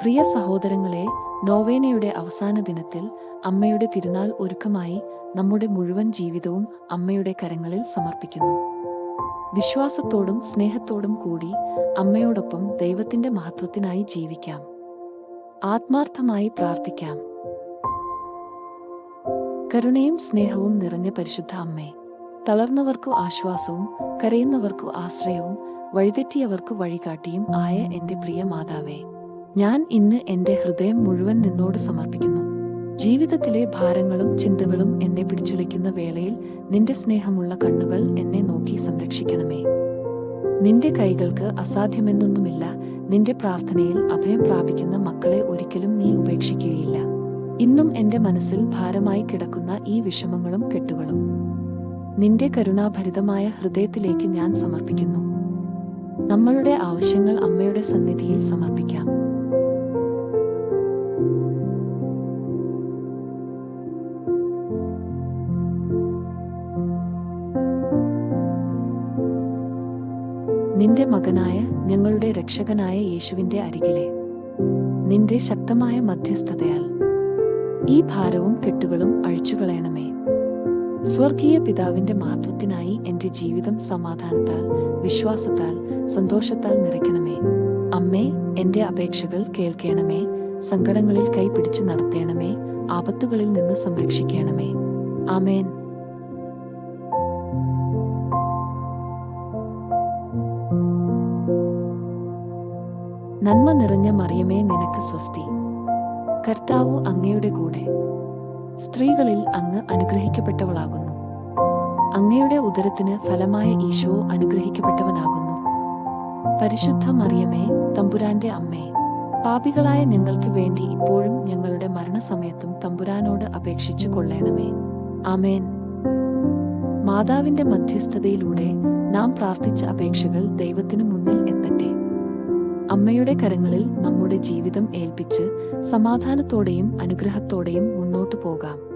പ്രിയ സഹോദരങ്ങളെ, നോവേനയുടെ അവസാന ദിനത്തിൽ അമ്മയുടെ തിരുനാൾ ഒരുക്കമായി നമ്മുടെ മുഴുവൻ ജീവിതവും അമ്മയുടെ കരങ്ങളിൽ സമർപ്പിക്കുന്നു. വിശ്വാസത്തോടും സ്നേഹത്തോടും കൂടി അമ്മയോടൊപ്പം ദൈവത്തിന്റെ മഹത്വത്തിനായി ജീവിക്കാം. ആത്മാർത്ഥമായി പ്രാർത്ഥിക്കാം. കരുണയും സ്നേഹവും നിറഞ്ഞ പരിശുദ്ധ അമ്മേ, തളർന്നവർക്കു ആശ്വാസവും കരയുന്നവർക്കു ആശ്രയവും വഴിതെറ്റിയവർക്കു വഴികാട്ടിയും ആയ എന്റെ പ്രിയ മാതാവേ, ഞാൻ ഇന്ന് എന്റെ ഹൃദയം മുഴുവൻ നിന്നോട് സമർപ്പിക്കുന്നു. ജീവിതത്തിലെ ഭാരങ്ങളും ചിന്തകളും എന്നെ പിടിച്ചുലയ്ക്കുന്ന വേളയിൽ നിന്റെ സ്നേഹമുള്ള കണ്ണുകൾ എന്നെ നോക്കി സംരക്ഷിക്കണമേ. നിന്റെ കൈകൾക്ക് അസാധ്യമെന്നൊന്നുമില്ല. നിന്റെ പ്രാർത്ഥനയിൽ അഭയം പ്രാപിക്കുന്ന മക്കളെ ഒരിക്കലും നീ ഉപേക്ഷിക്കുകയില്ല. ഇന്നും എന്റെ മനസ്സിൽ ഭാരമായി കിടക്കുന്ന ഈ വിഷമങ്ങളും കെട്ടുകളും നിന്റെ കരുണാഭരിതമായ ഹൃദയത്തിലേക്ക് ഞാൻ സമർപ്പിക്കുന്നു. നമ്മളുടെ ആവശ്യങ്ങൾ അമ്മയുടെ സന്നിധിയിൽ സമർപ്പിക്കാം. നിന്റെ മകനായ ഞങ്ങളുടെ രക്ഷകനായ യേശുവിന്റെ അരികിലെ നിന്റെ ശക്തമായ മധ്യസ്ഥതയാൽ ഈ ഭാരവും കെട്ടുകളും അഴിച്ചുകളയണമേ. സ്വർഗീയ പിതാവിന്റെ മഹത്വത്തിനായി എന്റെ ജീവിതം സമാധാനത്താൽ, വിശ്വാസത്താൽ, സന്തോഷത്താൽ നിറയ്ക്കണമേ. അമ്മേ, എന്റെ അപേക്ഷകൾ കേൾക്കണമേ. സങ്കടങ്ങളിൽ കൈപിടിച്ചു നടത്തേണമേ. ആപത്തുകളിൽ നിന്ന് സംരക്ഷിക്കണമേ. ആമേൻ. നന്മ നിറഞ്ഞ മറിയമേ, നിനക്ക് സ്വസ്തി. കർത്താവ് അങ്ങയുടെ കൂടെ സ്ത്രീകളിൽ അങ്ങ് അനുഗ്രഹിക്കപ്പെട്ടവളാകുന്നു. അങ്ങയുടെ ഉദരത്തിന് ഫലമായ ഈശോ അനുഗ്രഹിക്കപ്പെട്ടവനാകുന്നു. പരിശുദ്ധ മറിയമേ, തമ്പുരാന്റെ അമ്മേ, പാപികളായ ഞങ്ങൾക്ക് വേണ്ടി ഇപ്പോഴും ഞങ്ങളുടെ മരണസമയത്തും തമ്പുരാനോട് അപേക്ഷിച്ചു കൊള്ളണമേ. ആമേൻ. മാതാവിന്റെ മധ്യസ്ഥതയിലൂടെ നാം പ്രാർത്ഥിച്ച അപേക്ഷകൾ ദൈവത്തിനു മുന്നിൽ എത്തട്ടെ. അമ്മയുടെ കരങ്ങളിൽ നമ്മുടെ ജീവിതം ഏൽപ്പിച്ച് സമാധാനത്തോടെയും അനുഗ്രഹത്തോടെയും മുന്നോട്ടു പോകാം.